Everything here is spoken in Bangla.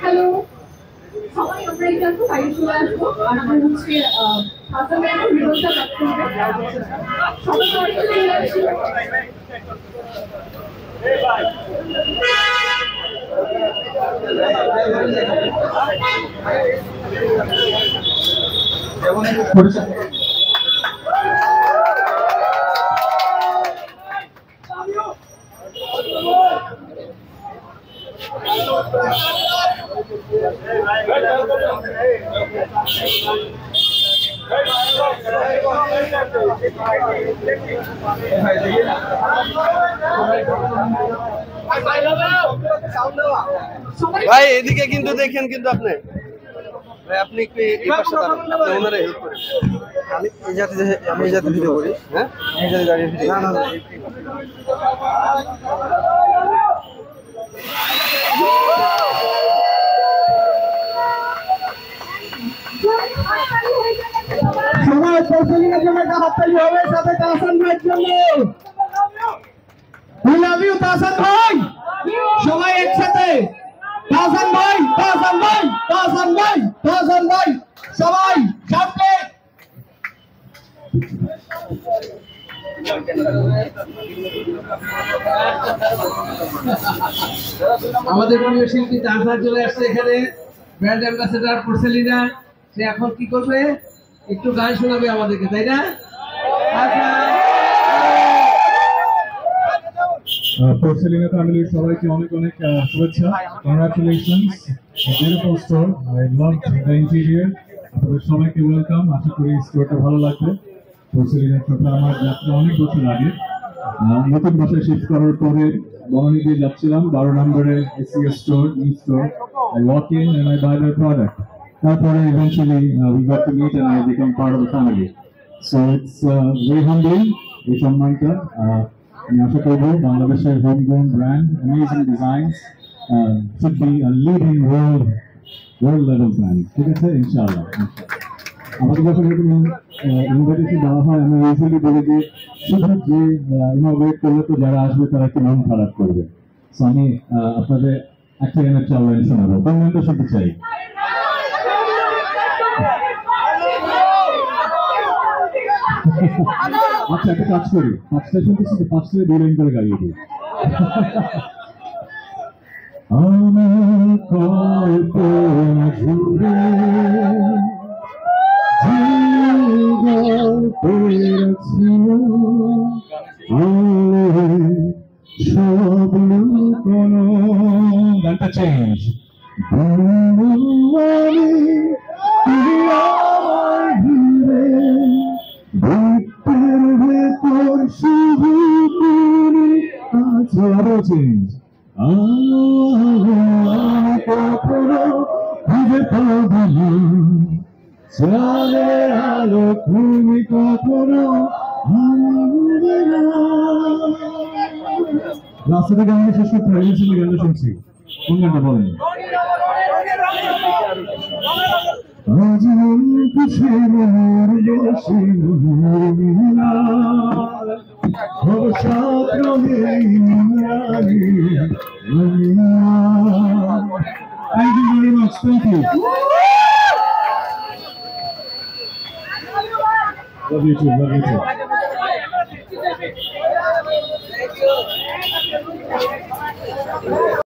হ্যালো, সবাই আমরা এটা একটু বাইরে চলে আসবো। আর আমার হচ্ছে হাসান ভাইয়ের ভিডিওটা দেখতে হবে। সবাই বাইরে চলে আসি। ভাই এদিকে কিন্তু দেখেন, কিন্তু আপনি ভাই আপনি একটু এই পাশে দাঁড়ান, আপনি ওনারে হেল্প করেন। আমি এই জাতি ভিডিও করি। হ্যাঁ, এই জাতি গাড়ি ভিডিও না না সবাই পৌঁছলিনের জন্য একটা হাততালি হবে, সাথে তাহসান ভাইয়ের জন্য। We love you তাহসান ভাই, সবাই একসাথে তাহসান ভাই, তাহসান ভাই, তাহসান ভাই, তাহসান ভাই, সবাই সামনে। আমাদের প্রিয় শিল্পী তাহসান চলে আসছে এখানে, ব্র্যান্ড অ্যাম্বাসেডর পোর্সেলিনা। সে এখন কি করবে? একটু গান শোনাবে আমাদেরকে, তাই না? পোর্সেলিনা ফ্যামিলির সবাইকে অনেক অনেক শুভেচ্ছা। Congratulations, beautiful store. I love the interior. আপনাদের সবাইকে ওয়েলকাম। আশা করি স্টোরটা ভালো লাগবে। পোর্সেলিনার সাথে আমার যাত্রা অনেক বছর আগে। নতুন বাসায় শিফট করার পরে বনানী দিয়ে যাচ্ছিলাম, 12 নম্বরে ACS store, new store. I walk in and I buy their product. তারপরে eventually we got to meet and I become part of the family. So it's very humbling, এই সম্মানটা। আমি আশা করবো বাংলাদেশের homegrown brand, amazing designs, should be a leading world level brand. ঠিক আছে, ইনশাআল্লাহ। আমাদের যখন এরকম ইনভাইটেশন দেওয়া হয়, আমি ইউজুয়ালি বলি যে শুধু যে ইনোভেট করলে তো যারা আসবে তারা একটু মন খারাপ করবে। সো আমি আপনাদের একটা গানের চাল লাইন শোনাবো, কোন গানটা শুনতে চাই? আচ্ছা, একটা কাজ করি, 5টা শুনতেছি তো 5টা 2 লাইন করে গাইয়ে দিই। আমার কল্পনা জুড়ে সব লুকোনো, গানটা চেঞ্জ। আরো চেঞ্জ। কখনো খুঁজে পাবো না চাঁদের আলো, তুমি কখনো রাস্তাতে গান শেষ করতে হয়, গানটা শুনছি। কোন গানটা বলেন? Thank you very much. Thank you. Love you too. Love you too.